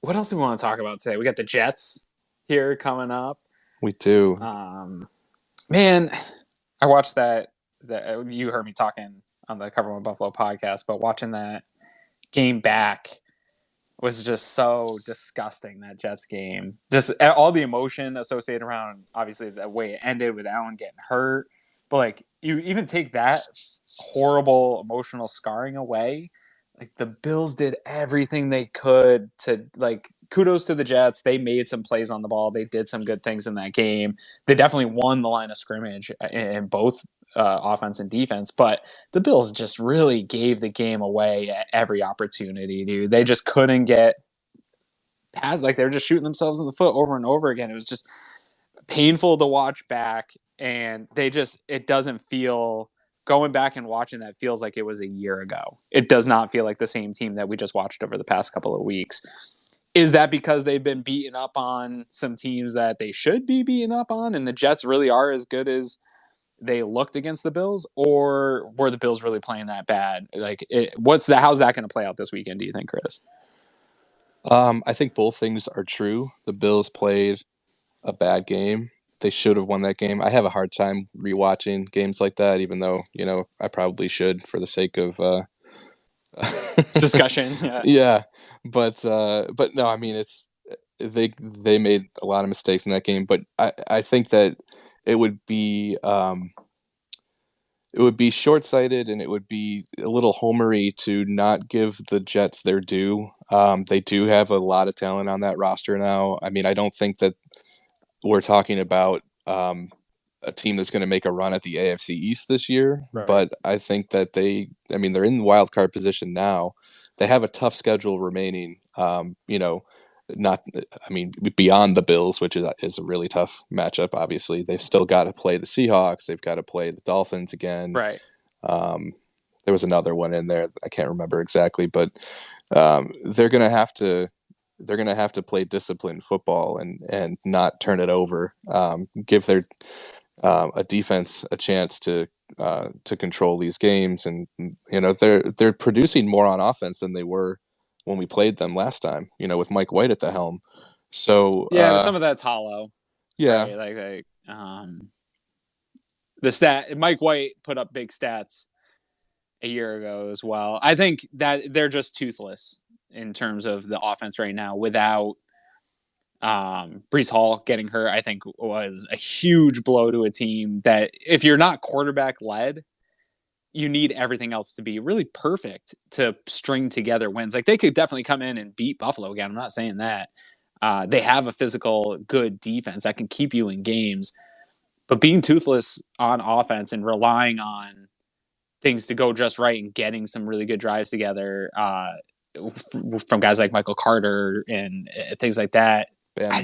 what else do we want to talk about today? We got the Jets here coming up. We do. Man, I watched that. You heard me talking on the Cover One Buffalo podcast, but watching that game back was just so disgusting. That Jets game, just all the emotion associated around, obviously the way it ended with Allen getting hurt. But like, you even take that horrible emotional scarring away, like the Bills did everything they could to, like, kudos to the Jets. They made some plays on the ball. They did some good things in that game. They definitely won the line of scrimmage in both offense and defense, but the Bills just really gave the game away at every opportunity, dude. They just couldn't get past, like, they were just shooting themselves in the foot over and over again. It was just painful to watch back, and it doesn't feel, going back and watching that feels like it was a year ago. It does not feel like the same team that we just watched over the past couple of weeks. Is that because they've been beaten up on some teams that they should be beaten up on, and the Jets really are as good as they looked against the Bills, or were the Bills really playing that bad? Like, how's that going to play out this weekend, do you think, Chris? I think both things are true. The Bills played a bad game. They should have won that game. I have a hard time rewatching games like that, even though, I probably should for the sake of discussion. Yeah. But no, I mean, they made a lot of mistakes in that game, but I think that it would be short-sighted, and it would be a little homery to not give the Jets their due. They do have a lot of talent on that roster now. I mean, I don't think that we're talking about a team that's going to make a run at the AFC East this year, right. But I think that they're in the wild card position now. They have a tough schedule remaining. Beyond the Bills, which is a really tough matchup. Obviously, they've still got to play the Seahawks. They've got to play the Dolphins again. Right. There was another one in there. I can't remember exactly, but they're going to have to play disciplined football and not turn it over. Give their a defense a chance to control these games, and they're producing more on offense than they were when we played them last time, with Mike White at the helm. So yeah, but some of that's hollow. Yeah. Right? The Mike White put up big stats a year ago as well. I think that they're just toothless in terms of the offense right now without Breece Hall getting hurt. I think was a huge blow to a team that, if you're not quarterback led, you need everything else to be really perfect to string together wins. Like, they could definitely come in and beat Buffalo again. I'm not saying that. They have a physical, good defense that can keep you in games. But being toothless on offense and relying on things to go just right and getting some really good drives together from guys like Michael Carter and things like that, I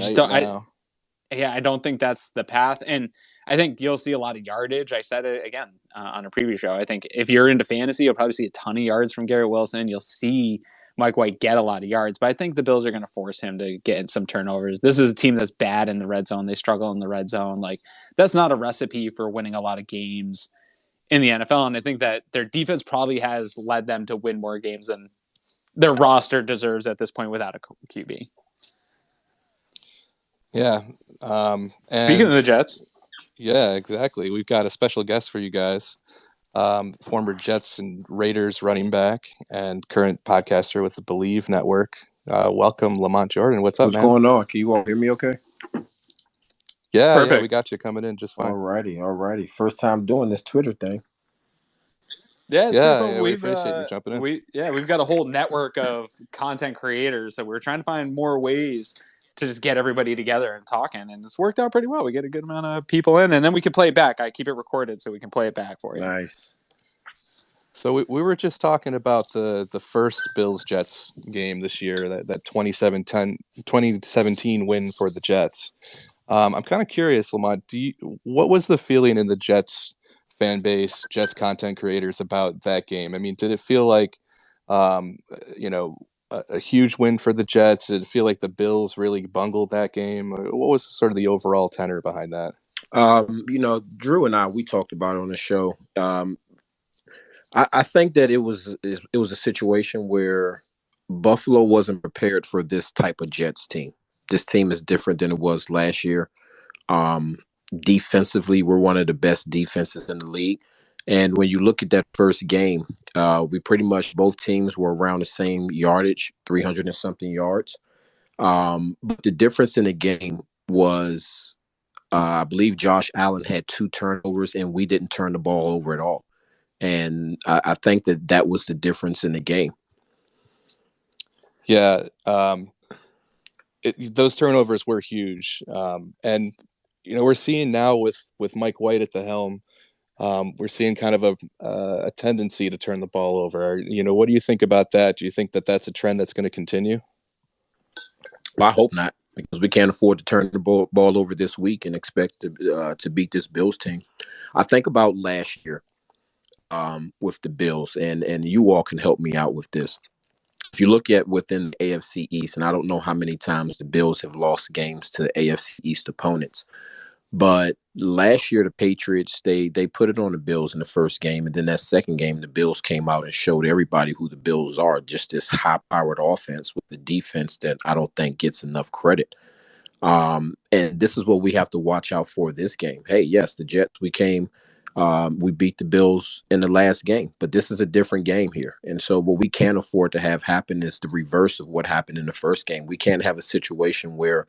don't think that's the path. And I think you'll see a lot of yardage. I said it again on a previous show. I think if you're into fantasy, you'll probably see a ton of yards from Garrett Wilson. You'll see Mike White get a lot of yards, but I think the Bills are going to force him to get some turnovers. This is a team that's bad in the red zone. They struggle in the red zone. Like, that's not a recipe for winning a lot of games in the NFL. And I think that their defense probably has led them to win more games than their roster deserves at this point without a QB. Yeah. Speaking of the Jets. Yeah, exactly. We've got a special guest for you guys. Former Jets and Raiders running back and current podcaster with the Believe Network. Welcome, LaMont Jordan. What's up, man? What's going on? Can you all hear me okay? Yeah, we got you coming in just fine. Alrighty. First time doing this Twitter thing. Yeah, we appreciate you jumping in. We've got a whole network of content creators, so we're trying to find more ways to just get everybody together and talking, and it's worked out pretty well. We get a good amount of people in, and then we can play it back. I keep it recorded so we can play it back for you. Nice. So we were just talking about the first Bills-Jets game this year, that 2017 win for the Jets. I'm kind of curious, Lamont, what was the feeling in the Jets fan base, Jets content creators about that game? I mean, did it feel like, a huge win for the Jets? Did it feel like the Bills really bungled that game? What was sort of the overall tenor behind that? Drew and I, we talked about it on the show. I think that it was a situation where Buffalo wasn't prepared for this type of Jets team. This team is different than it was last year. Um, Defensively, we're one of the best defenses in the league. And when you look at that first game, we pretty much both teams were around the same yardage, 300 and something yards. But the difference in the game was, I believe Josh Allen had 2 turnovers, and we didn't turn the ball over at all. And I think that was the difference in the game. Yeah, those turnovers were huge, and we're seeing now with Mike White at the helm, we're seeing kind of a tendency to turn the ball over. What do you think about that? Do you think that that's a trend that's going to continue? Well, I hope not, because we can't afford to turn the ball over this week and expect to beat this Bills team. I think about last year with the Bills, and you all can help me out with this. If you look at within the AFC East, and I don't know how many times the Bills have lost games to AFC East opponents, but last year the Patriots they put it on the Bills in the first game, and then that second game the Bills came out and showed everybody who the Bills are. Just this high-powered offense with the defense that I don't think gets enough credit. And this is what we have to watch out for this game. Hey, yes, the Jets, we beat the Bills in the last game, but this is a different game here. And so what we can't afford to have happen is the reverse of what happened in the first game. We can't have a situation where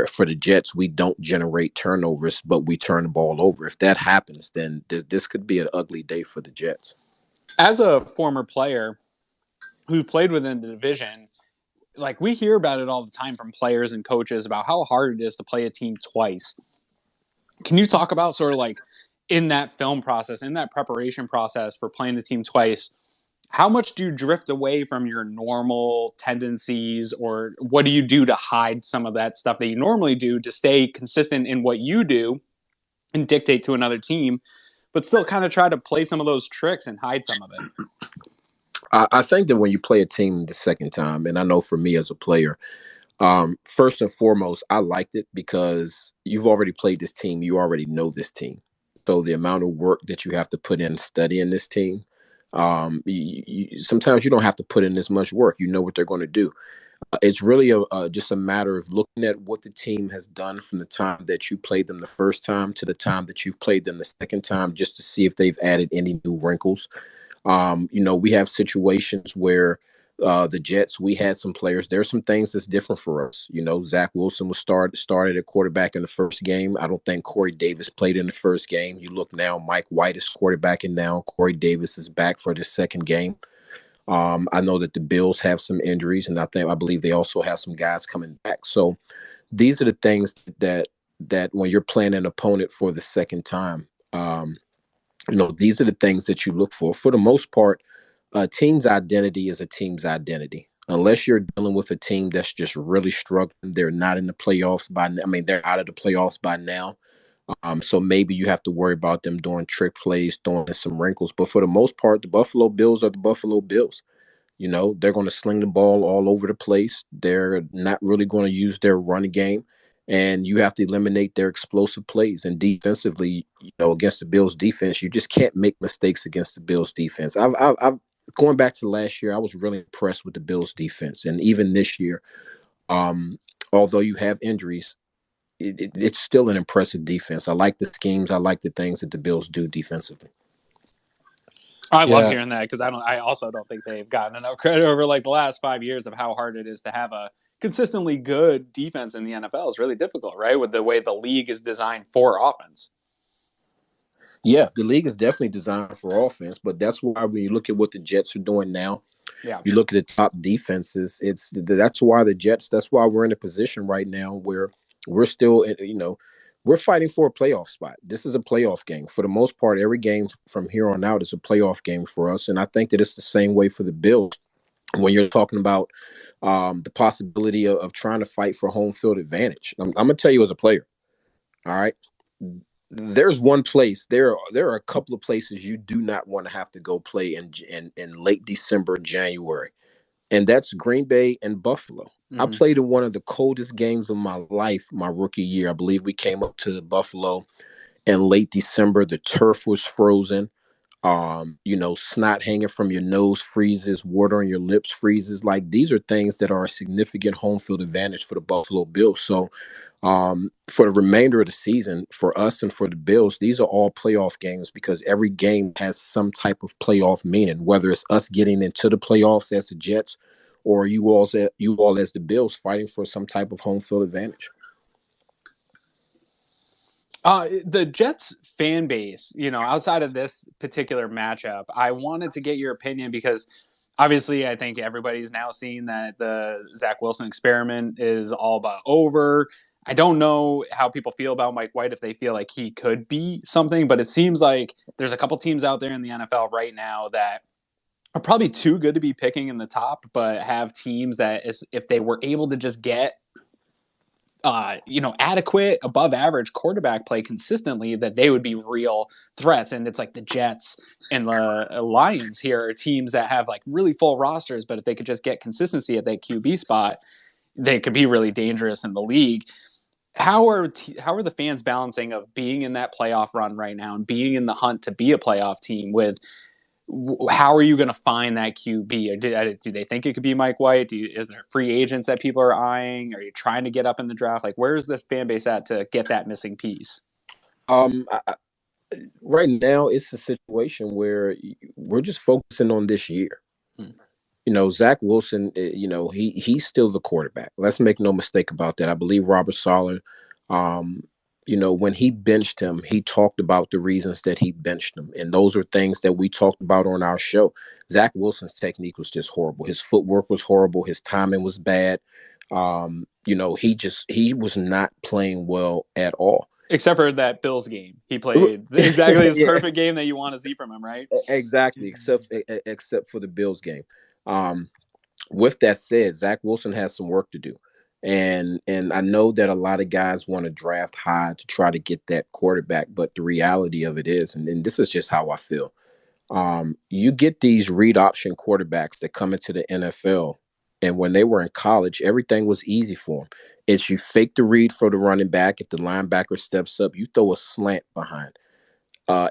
for the Jets, we don't generate turnovers, but we turn the ball over. If that happens, then this could be an ugly day for the Jets. As a former player who played within the division, like, we hear about it all the time from players and coaches about how hard it is to play a team twice. Can you talk about sort of like in that film process, in that preparation process for playing the team twice, how much do you drift away from your normal tendencies, or what do you do to hide some of that stuff that you normally do to stay consistent in what you do and dictate to another team, but still kind of try to play some of those tricks and hide some of it? I think that when you play a team the second time, and I know for me as a player, first and foremost, I liked it because you've already played this team. You already know this team. So the amount of work that you have to put in studying this team, sometimes you don't have to put in as much work. You know what they're going to do. It's really just a matter of looking at what the team has done from the time that you played them the first time to the time that you've played them the second time, just to see if they've added any new wrinkles. We have situations where the Jets, we had some players. There's some things that's different for us. Zach Wilson was started at quarterback in the first game. I don't think Corey Davis played in the first game. You look now, Mike White is quarterbacking now. Corey Davis is back for the second game. I know that the Bills have some injuries, and I believe they also have some guys coming back. So these are the things that when you're playing an opponent for the second time, these are the things that you look for. For the most part, a team's identity is a team's identity. Unless you're dealing with a team that's just really struggling, they're not in the playoffs they're out of the playoffs by now. So maybe you have to worry about them doing trick plays, throwing in some wrinkles. But for the most part, the Buffalo Bills are the Buffalo Bills. They're going to sling the ball all over the place. They're not really going to use their run game. And you have to eliminate their explosive plays. And defensively, against the Bills defense, you just can't make mistakes against the Bills defense. I've going back to last year, I was really impressed with the Bills defense. And even this year, although you have injuries, it's still an impressive defense. I like the schemes. I like the things that the Bills do defensively. I love hearing that, because I also don't think they've gotten enough credit over like the last 5 years of how hard it is to have a consistently good defense in the NFL. Is really difficult, right? With the way the league is designed for offense. Yeah, the league is definitely designed for offense, but that's why when you look at what the Jets are doing now, you look at the top defenses, that's why the Jets, that's why we're in a position right now where we're still, we're fighting for a playoff spot. This is a playoff game. For the most part, every game from here on out is a playoff game for us. And I think that it's the same way for the Bills when you're talking about the possibility of trying to fight for home field advantage. I'm going to tell you as a player, all right? There's one place. There are a couple of places you do not want to have to go play in late December, January, and that's Green Bay and Buffalo. Mm-hmm. I played in one of the coldest games of my life my rookie year. I believe we came up to Buffalo in late December. The turf was frozen. Snot hanging from your nose freezes, water on your lips freezes. Like, these are things that are a significant home field advantage for the Buffalo Bills. So for the remainder of the season, for us and for the Bills, these are all playoff games, because every game has some type of playoff meaning, whether it's us getting into the playoffs as the Jets, or you all as the Bills fighting for some type of home field advantage. The Jets fan base, outside of this particular matchup, I wanted to get your opinion because obviously I think everybody's now seeing that the Zach Wilson experiment is all but over. I don't know how people feel about Mike White, if they feel like he could be something, but it seems like there's a couple teams out there in the NFL right now that are probably too good to be picking in the top, but have teams that if they were able to just get adequate, above average quarterback play consistently, that they would be real threats. And it's like the Jets and the Lions here are teams that have like really full rosters, but if they could just get consistency at that QB spot, they could be really dangerous in the league. How are the fans balancing of being in that playoff run right now and being in the hunt to be a playoff team with how are you going to find that QB? Or do they think it could be Mike White? Is there free agents that people are eyeing? Are you trying to get up in the draft? Like, where's the fan base at to get that missing piece? Right now, it's a situation where we're just focusing on this year. Zach Wilson, he's still the quarterback. Let's make no mistake about that. I believe Robert Saleh, when he benched him, he talked about the reasons that he benched him. And those are things that we talked about on our show. Zach Wilson's technique was just horrible. His footwork was horrible. His timing was bad. He was not playing well at all. Except for that Bills game. He played exactly his perfect game that you want to see from him, right? Exactly, except for the Bills game. With that said, Zach Wilson has some work to do. And I know that a lot of guys want to draft high to try to get that quarterback, but the reality of it is, and this is just how I feel, you get these read option quarterbacks that come into the NFL, and when they were in college, everything was easy for them. It's you fake the read for the running back. If the linebacker steps up, you throw a slant behind.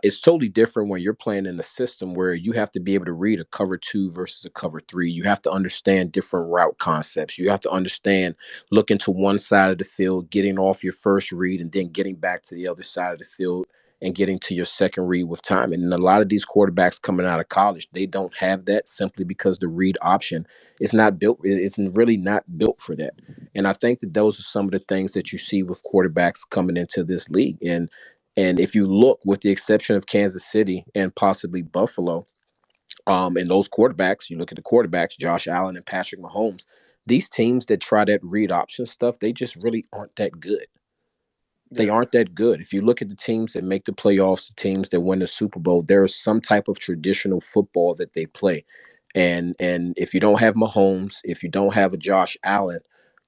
It's totally different when you're playing in the system where you have to be able to read a cover 2 versus a cover 3. You have to understand different route concepts. You have to understand looking to one side of the field, getting off your first read, and then getting back to the other side of the field and getting to your second read with time. And a lot of these quarterbacks coming out of college, they don't have that simply because the read option is not built. It's really not built for that. And I think that those are some of the things that you see with quarterbacks coming into this league. And if you look, with the exception of Kansas City and possibly Buffalo, and those quarterbacks, you look at the quarterbacks, Josh Allen and Patrick Mahomes, these teams that try that read option stuff, they just really aren't that good. They aren't that good. If you look at the teams that make the playoffs, the teams that win the Super Bowl, there's some type of traditional football that they play. And if you don't have Mahomes, if you don't have a Josh Allen,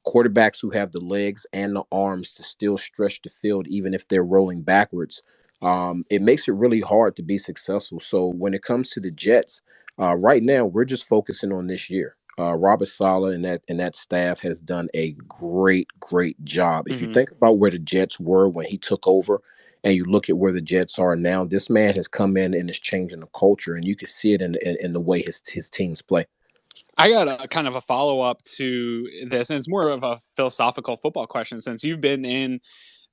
quarterbacks who have the legs and the arms to still stretch the field, even if they're rolling backwards, it makes it really hard to be successful. So when it comes to the Jets, right now, we're just focusing on this year. Robert Saleh and that staff has done a great job. If you think about where the Jets were when he took over, and you look at where the Jets are now, this man has come in and is changing the culture, and you can see it in the way his teams play. I got a kind of a follow-up to this, and it's more of a philosophical football question. Since you've been in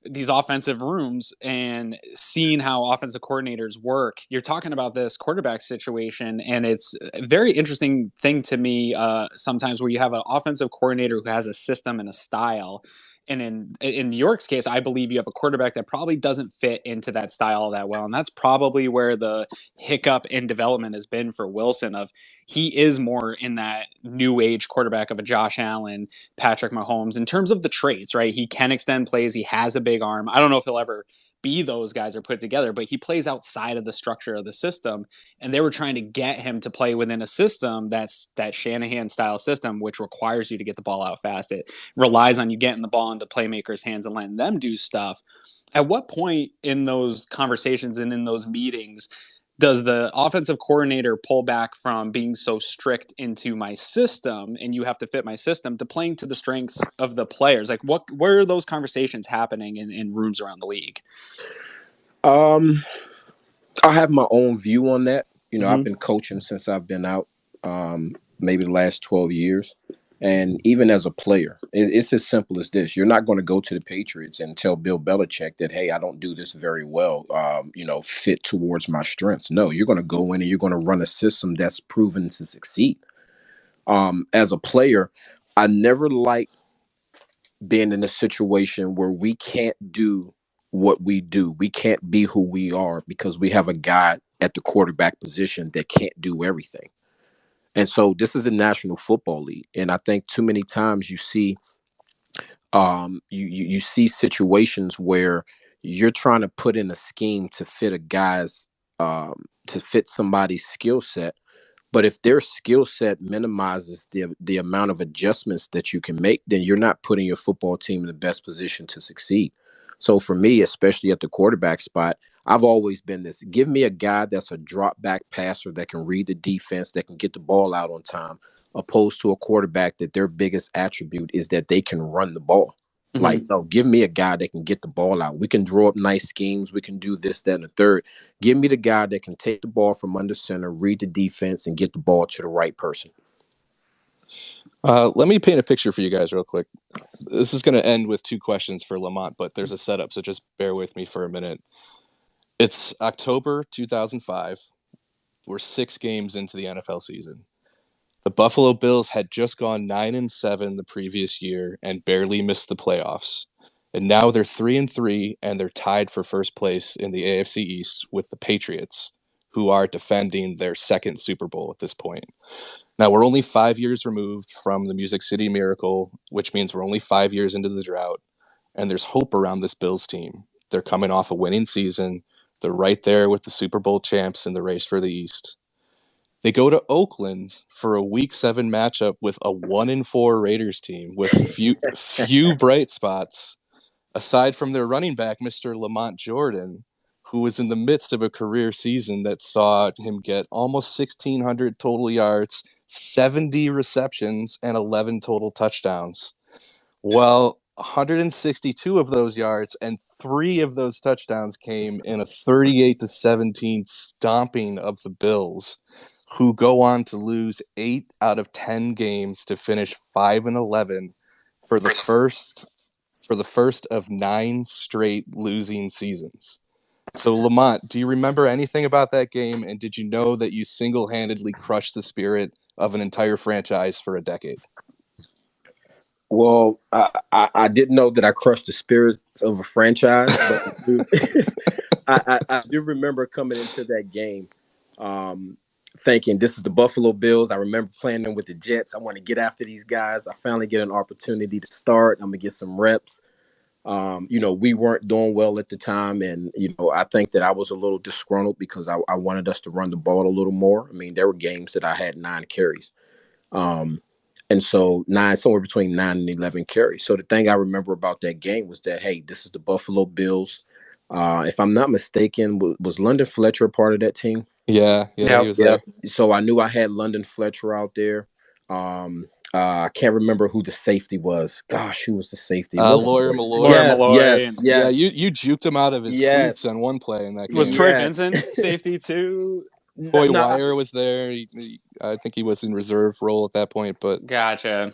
these offensive rooms and seeing how offensive coordinators work, you're talking about this quarterback situation, and it's a very interesting thing to me sometimes where you have an offensive coordinator who has a system and a style. And in New York's case, I believe you have a quarterback that probably doesn't fit into that style that well. And that's probably where the hiccup in development has been for Wilson. Of he is more in that new age quarterback of a Josh Allen, Patrick Mahomes in terms of the traits, right? He can extend plays. He has a big arm. I don't know if he'll ever be those guys or put together, but he plays outside of the structure of the system. And they were trying to get him to play within a system that's that Shanahan style system, which requires you to get the ball out fast. It relies on you getting the ball into playmakers' hands and letting them do stuff. At what point in those conversations and in those meetings does the offensive coordinator pull back from being so strict into my system and you have to fit my system to playing to the strengths of the players? Like where are those conversations happening in rooms around the league? I have my own view on that. Mm-hmm. I've been coaching since I've been out, maybe the last 12 years. And even as a player, it's as simple as this. You're not going to go to the Patriots and tell Bill Belichick that, hey, I don't do this very well, fit towards my strengths. No, you're going to go in and you're going to run a system that's proven to succeed. As a player, I never liked being in a situation where we can't do what we do. We can't be who we are because we have a guy at the quarterback position that can't do everything. And so this is the National Football League. And I think too many times you see you see situations where you're trying to put in a scheme to fit a guy's to fit somebody's skill set, but if their skill set minimizes the amount of adjustments that you can make, then you're not putting your football team in the best position to succeed. So for me, especially at the quarterback spot, I've always been this. Give me a guy that's a drop back passer that can read the defense, that can get the ball out on time, opposed to a quarterback that their biggest attribute is that they can run the ball. Mm-hmm. Like, no, give me a guy that can get the ball out. We can draw up nice schemes. We can do this, that, and the third. Give me the guy that can take the ball from under center, read the defense, and get the ball to the right person. Let me paint a picture for you guys real quick. This is going to end with two questions for LaMont, but there's a setup, so just bear with me for a minute. It's October 2005. We're 6 games into the NFL season. The Buffalo Bills had just gone 9-7 the previous year and barely missed the playoffs. And now they're 3-3 and they're tied for first place in the AFC East with the Patriots, who are defending their second Super Bowl at this point. Now, we're only 5 years removed from the Music City Miracle, which means we're only 5 years into the drought. And there's hope around this Bills team. They're coming off a winning season. They're right there with the Super Bowl champs in the race for the East. They go to Oakland for a Week 7 matchup with a 1-4 Raiders team with few bright spots, aside from their running back, Mr. LaMont Jordan, who was in the midst of a career season that saw him get almost 1,600 total yards, 70 receptions, and 11 total touchdowns. Well, 162 of those yards and 3 of those touchdowns came in a 38-17 stomping of the Bills, who go on to lose 8 out of 10 games to finish 5-11 for the first of 9 straight losing seasons. So, Lamont, do you remember anything about that game, and did you know that you single-handedly crushed the spirit of an entire franchise for a decade? Well, I didn't know that I crushed the spirits of a franchise, but I do remember coming into that game thinking this is the Buffalo Bills. I remember playing them with the Jets. I want to get after these guys. I finally get an opportunity to start. I'm going to get some reps. We weren't doing well at the time. And, I think that I was a little disgruntled because I wanted us to run the ball a little more. I mean, there were games that I had 9 carries. And so somewhere between 9 and 11 carries. So the thing I remember about that game was that, hey, this is the Buffalo Bills. If I'm not mistaken, was London Fletcher a part of that team? Yeah, he was there. So I knew I had London Fletcher out there. I can't remember who the safety was. Gosh, who was the safety? Lawyer Malloy. Yes. Yeah, you juked him out of his cleats on one play in that game. Was Troy Vincent safety too? Boy Wire was there. I think he was in reserve role at that point, but gotcha.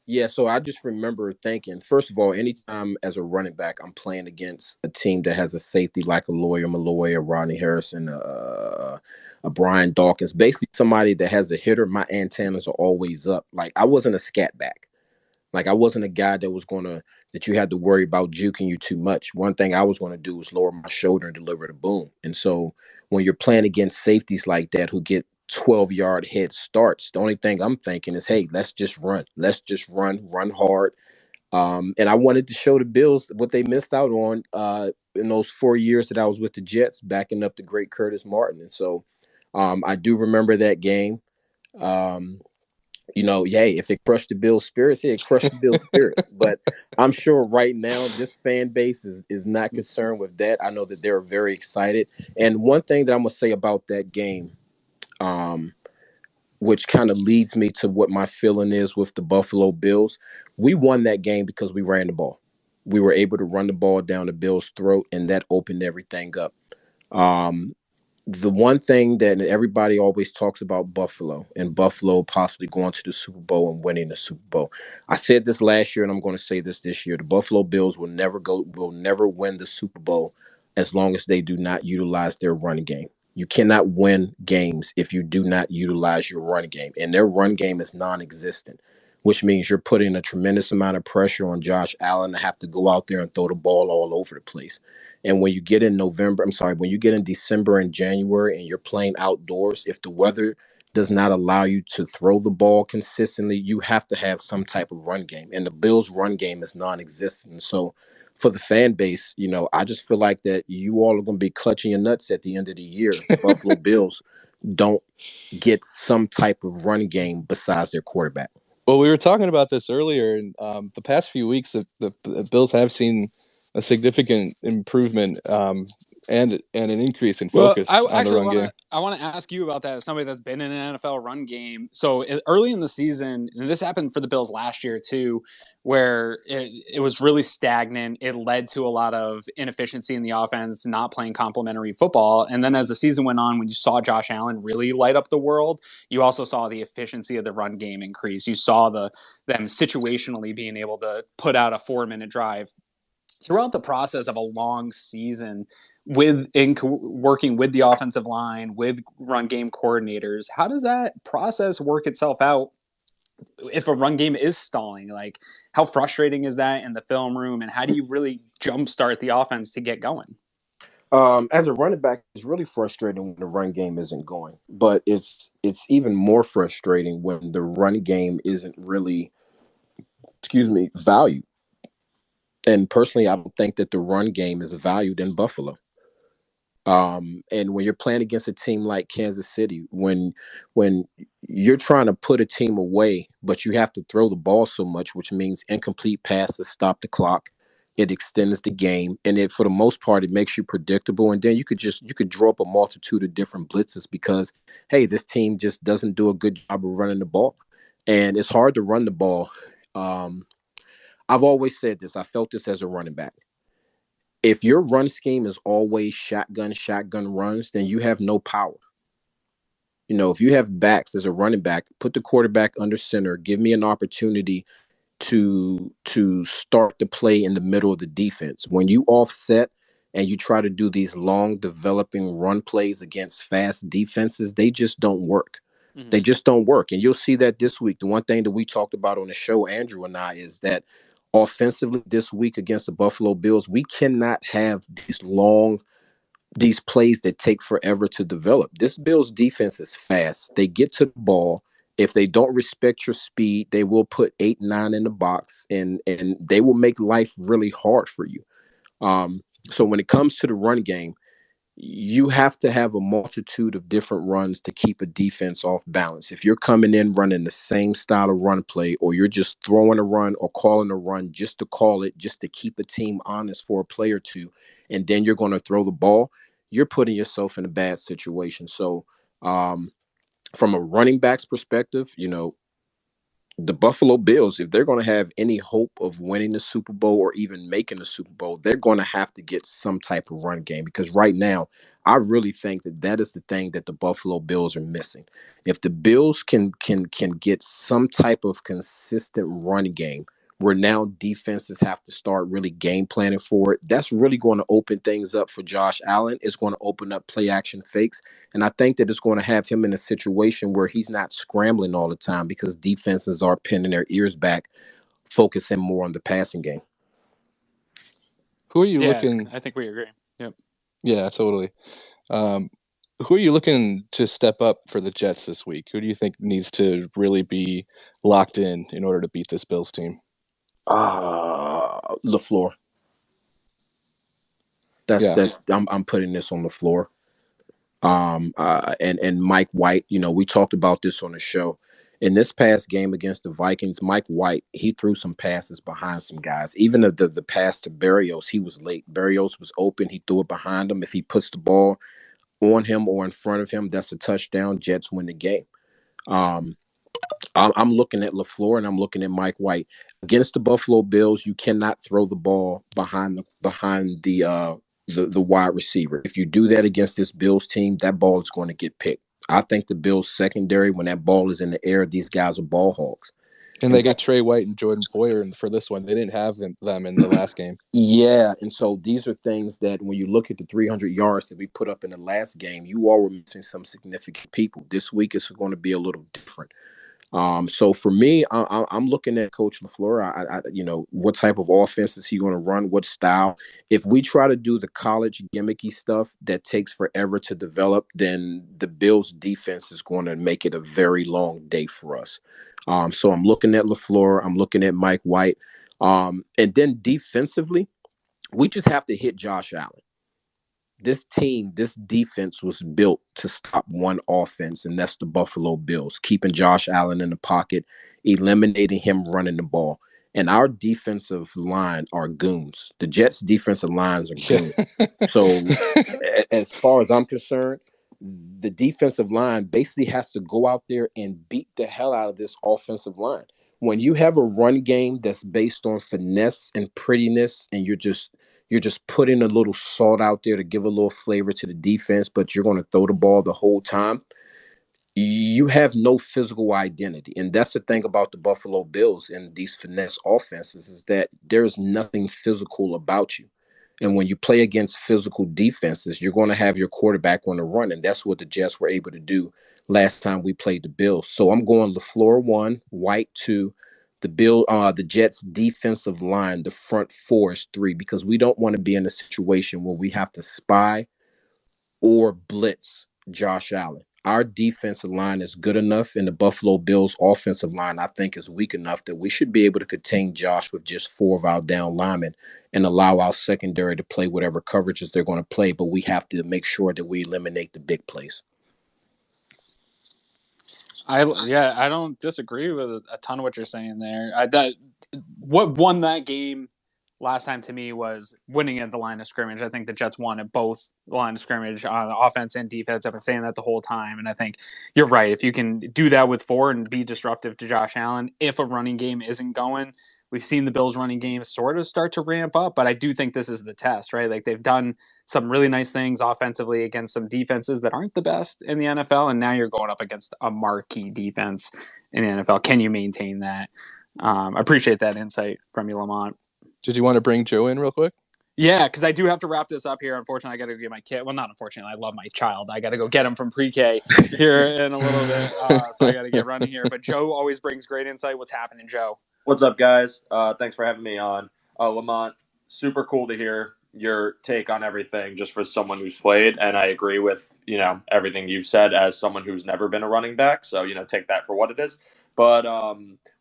Yeah, so I just remember thinking, first of all, anytime as a running back, I'm playing against a team that has a safety like a Lawyer Malloy, a Rodney Harrison, a Brian Dawkins, basically somebody that has a hitter, my antennas are always up. Like, I wasn't a scat back. Like, I wasn't a guy that you had to worry about juking you too much. One thing I was going to do was lower my shoulder and deliver the boom. And so when you're playing against safeties like that who get 12-yard head starts, the only thing I'm thinking is, hey, let's just run. Let's just run hard. And I wanted to show the Bills what they missed out on in those 4 years that I was with the Jets, backing up the great Curtis Martin. And so I do remember that game. If it crushed the Bills' spirits, it crushed the Bills' spirits. But I'm sure right now this fan base is not concerned with that. I know that they're very excited. And one thing that I'm going to say about that game, which kind of leads me to what my feeling is with the Buffalo Bills, we won that game because we ran the ball. We were able to run the ball down the Bills' throat, and that opened everything up. the one thing that everybody always talks about Buffalo and Buffalo possibly going to the Super Bowl and winning the Super Bowl. I said this last year and I'm going to say this year. The Buffalo Bills will never win the Super Bowl as long as they do not utilize their run game. You cannot win games if you do not utilize your run game. And their run game is non-existent, which means you're putting a tremendous amount of pressure on Josh Allen to have to go out there and throw the ball all over the place. And when you get in when you get in December and January and you're playing outdoors, if the weather does not allow you to throw the ball consistently, you have to have some type of run game. And the Bills' run game is non-existent. So for the fan base, I just feel like that you all are going to be clutching your nuts at the end of the year if the Buffalo Bills don't get some type of run game besides their quarterback. Well, we were talking about this earlier, and the past few weeks, the Bills have seen a significant improvement and an increase in focus on the run game. I want to ask you about that as somebody that's been in an NFL run game. So early in the season, and this happened for the Bills last year too, where it was really stagnant. It led to a lot of inefficiency in the offense, not playing complementary football. And then as the season went on, when you saw Josh Allen really light up the world, you also saw the efficiency of the run game increase. You saw them situationally being able to put out a 4-minute drive. Throughout the process of a long season working with the offensive line, with run game coordinators, how does that process work itself out if a run game is stalling? Like, how frustrating is that in the film room, and how do you really jumpstart the offense to get going? As a running back, it's really frustrating when the run game isn't going, but it's even more frustrating when the run game isn't really, valued. And personally, I don't think that the run game is valued in Buffalo. And when you're playing against a team like Kansas City, when you're trying to put a team away, but you have to throw the ball so much, which means incomplete passes stop the clock. It extends the game, and for the most part, it makes you predictable. And then you could draw up a multitude of different blitzes because, hey, this team just doesn't do a good job of running the ball, and it's hard to run the ball. I've always said this. I felt this as a running back. If your run scheme is always shotgun runs, then you have no power. If you have backs as a running back, put the quarterback under center, give me an opportunity to start the play in the middle of the defense. When you offset and you try to do these long developing run plays against fast defenses, they just don't work. Mm-hmm. They just don't work. And you'll see that this week. The one thing that we talked about on the show, Andrew and I, is that offensively this week against the Buffalo Bills, we cannot have these plays that take forever to develop. This Bills defense is fast. They get to the ball. If they don't respect your speed, they will put 8-9 in the box, and they will make life really hard for you. So when it comes to the run game, you have to have a multitude of different runs to keep a defense off balance. If you're coming in running the same style of run play, or you're just throwing a run or calling a run just to call it, just to keep a team honest for a play or two, and then you're going to throw the ball, you're putting yourself in a bad situation. So from a running back's perspective, the Buffalo Bills, if they're going to have any hope of winning the Super Bowl or even making the Super Bowl, they're going to have to get some type of run game, because right now, I really think that is the thing that the Buffalo Bills are missing. If the Bills can get some type of consistent run game, where now defenses have to start really game planning for it, that's really going to open things up for Josh Allen. It's going to open up play action fakes. And I think that it's going to have him in a situation where he's not scrambling all the time, because defenses are pinning their ears back, focusing more on the passing game. Who are you looking? I think we agree. Yep. Yeah, totally. Who are you looking to step up for the Jets this week? Who do you think needs to really be locked in order to beat this Bills team? LaFleur. I'm putting this on LaFleur. And Mike White, we talked about this on the show. In this past game against the Vikings, Mike White, he threw some passes behind some guys. Even the pass to Berrios, he was late. Berrios was open. He threw it behind him. If he puts the ball on him or in front of him, that's a touchdown. Jets win the game. I'm looking at LaFleur and I'm looking at Mike White. Against the Buffalo Bills, you cannot throw the ball behind the the wide receiver. If you do that against this Bills team, that ball is going to get picked. I think the Bills secondary, when that ball is in the air, these guys are ball hogs. And they got Trey White and Jordan Poyer for this one. They didn't have them in the last game. Yeah, and so these are things that when you look at the 300 yards that we put up in the last game, you all were missing some significant people. This week is going to be a little different. So for me, I'm looking at Coach LaFleur. What type of offense is he going to run? What style? If we try to do the college gimmicky stuff that takes forever to develop, then the Bills' defense is going to make it a very long day for us. So I'm looking at LaFleur. I'm looking at Mike White. And then defensively, we just have to hit Josh Allen. This defense was built to stop one offense, and that's the Buffalo Bills, keeping Josh Allen in the pocket, eliminating him running the ball. And our defensive line are goons. The Jets' defensive lines are goons. So as far as I'm concerned, the defensive line basically has to go out there and beat the hell out of this offensive line. When you have a run game that's based on finesse and prettiness, and you're just putting a little salt out there to give a little flavor to the defense, but you're going to throw the ball the whole time, you have no physical identity. And that's the thing about the Buffalo Bills and these finesse offenses, is that there's nothing physical about you. And when you play against physical defenses, you're going to have your quarterback on the run. And that's what the Jets were able to do last time we played the Bills. So I'm going LaFleur 1, White 2, the Jets defensive line, the front four is 3, because we don't want to be in a situation where we have to spy or blitz Josh Allen. Our defensive line is good enough, and the Buffalo Bills offensive line, I think, is weak enough that we should be able to contain Josh with just 4 of our down linemen and allow our secondary to play whatever coverages they're going to play. But we have to make sure that we eliminate the big plays. I don't disagree with a ton of what you're saying there. What won that game last time to me was winning at the line of scrimmage. I think the Jets won at both the line of scrimmage on offense and defense. I've been saying that the whole time, and I think you're right. If you can do that with 4 and be disruptive to Josh Allen, if a running game isn't going, we've seen the Bills running game sort of start to ramp up, but I do think this is the test, right? Like, they've done some really nice things offensively against some defenses that aren't the best in the NFL, and now you're going up against a marquee defense in the NFL. Can you maintain that? I appreciate that insight from you, LaMont. Did you want to bring Joe in real quick? Yeah, because I do have to wrap this up here. Unfortunately, I got to go get my kid. Well, not unfortunately. I love my child. I got to go get him from pre-K here in a little bit. So I got to get running here. But Joe always brings great insight. What's happening, Joe? What's up, guys? Thanks for having me on. LaMont, super cool to hear your take on everything just for someone who's played. And I agree with, everything you've said as someone who's never been a running back. So, take that for what it is. But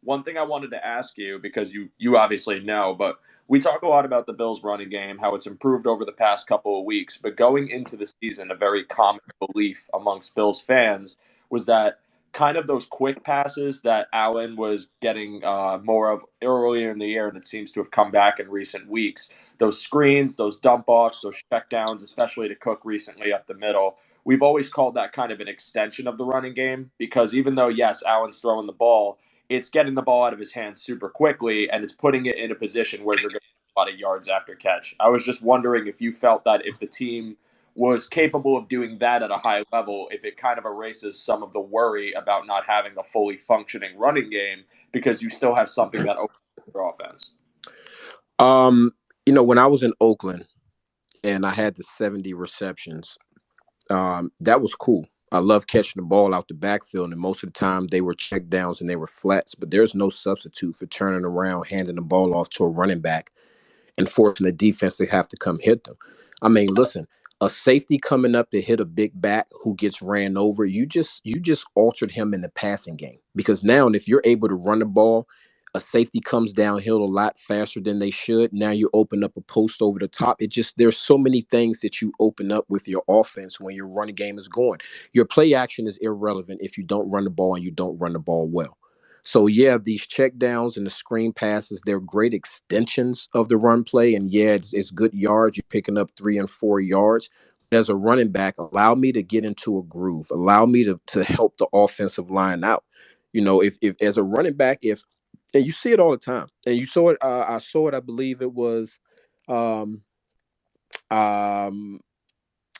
one thing I wanted to ask you, because you obviously know, but we talk a lot about the Bills running game, how it's improved over the past couple of weeks. But going into the season, a very common belief amongst Bills fans was that kind of those quick passes that Allen was getting more of earlier in the year, and it seems to have come back in recent weeks. Those screens, those dump offs, those checkdowns, especially to Cook recently up the middle. We've always called that kind of an extension of the running game, because even though, yes, Allen's throwing the ball, it's getting the ball out of his hands super quickly, and it's putting it in a position where you're going to get a lot of yards after catch. I was just wondering if you felt that if the team was capable of doing that at a high level, if it kind of erases some of the worry about not having a fully functioning running game, because you still have something that opens your offense. When I was in Oakland and I had the 70 receptions, that was cool. I love catching the ball out the backfield, and most of the time they were check downs and they were flats, but there's no substitute for turning around, handing the ball off to a running back and forcing the defense to have to come hit them. I mean, listen, a safety coming up to hit a big back who gets ran over, you just altered him in the passing game, because now if you're able to run the ball, a safety comes downhill a lot faster than they should. Now you open up a post over the top. There's so many things that you open up with your offense when your running game is going. Your play action is irrelevant if you don't run the ball and you don't run the ball well. So, yeah, these check downs and the screen passes, they're great extensions of the run play. And, yeah, it's good yards. You're picking up 3 and 4 yards. As a running back, allow me to get into a groove. Allow me to help the offensive line out. If as a running back, and you see it all the time. And you saw it. I saw it. I believe it was I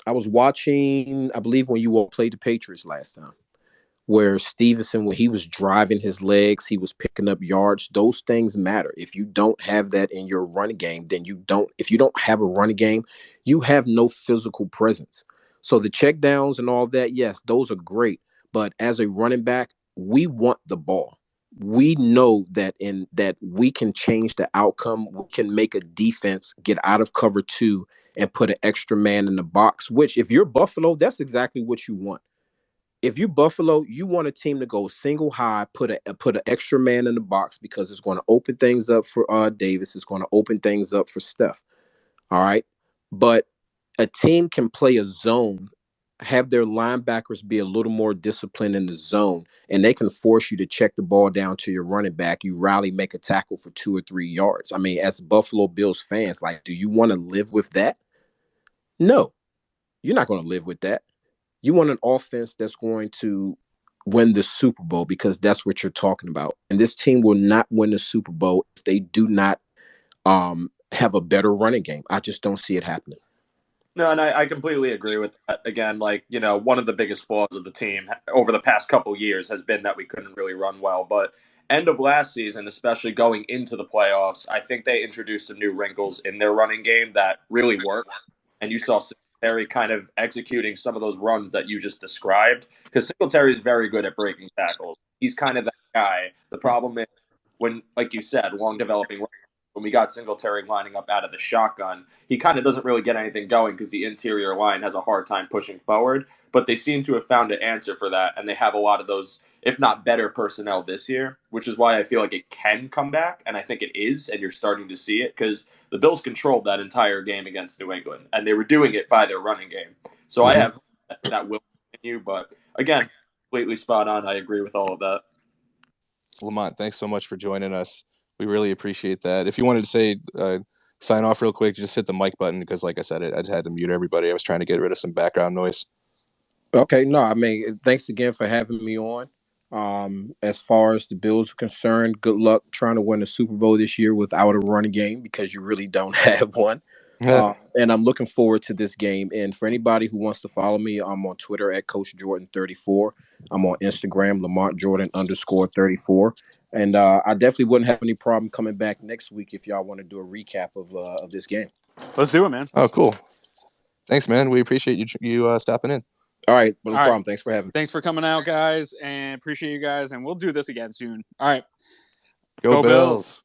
was watching, I believe, when you all played the Patriots last time, where Stevenson, when he was driving his legs, he was picking up yards. Those things matter. If you don't have that in your running game, then you don't. If you don't have a running game, you have no physical presence. So the check downs and all that, yes, those are great. But as a running back, we want the ball. We know that in that we can change the outcome. We can make a defense get out of cover two and put an extra man in the box. Which, if you're Buffalo, that's exactly what you want. If you Buffalo, you want a team to go single high, put an extra man in the box because it's going to open things up for Davis. It's going to open things up for Steph. All right, but a team can play a zone, have their linebackers be a little more disciplined in the zone, and they can force you to check the ball down to your running back. You rally, make a tackle for 2 or 3 yards. I mean, as Buffalo Bills fans, like, do you want to live with that? No, you're not going to live with that. You want an offense that's going to win the Super Bowl because that's what you're talking about. And this team will not win the Super Bowl if they do not have a better running game. I just don't see it happening. No, and I completely agree with that. Again, like, one of the biggest flaws of the team over the past couple years has been that we couldn't really run well. But end of last season, especially going into the playoffs, I think they introduced some new wrinkles in their running game that really worked. And you saw Singletary kind of executing some of those runs that you just described, because Singletary is very good at breaking tackles. He's kind of that guy. The problem is when, like you said, long developing when we got Singletary lining up out of the shotgun, he kind of doesn't really get anything going because the interior line has a hard time pushing forward. But they seem to have found an answer for that, and they have a lot of those, if not better, personnel this year, which is why I feel like it can come back, and I think it is, and you're starting to see it because the Bills controlled that entire game against New England, and they were doing it by their running game. So I have that will continue, but again, completely spot on. I agree with all of that. LaMont, thanks so much for joining us. We really appreciate that. If you wanted to say sign off real quick, just hit the mic button because, like I said, I had to mute everybody. I was trying to get rid of some background noise. Okay, no, I mean, thanks again for having me on. As far as the Bills are concerned, good luck trying to win the Super Bowl this year without a running game because you really don't have one. And I'm looking forward to this game. And for anybody who wants to follow me, I'm on Twitter at Coach Jordan34. I'm on Instagram, LaMont Jordan _34. And I definitely wouldn't have any problem coming back next week if y'all want to do a recap of this game. Let's do it, man. Oh, cool. Thanks, man. We appreciate you stopping in. All right, no All problem. Right. Thanks for having me. Thanks for coming out, guys, and appreciate you guys. And we'll do this again soon. All right. Go Bills.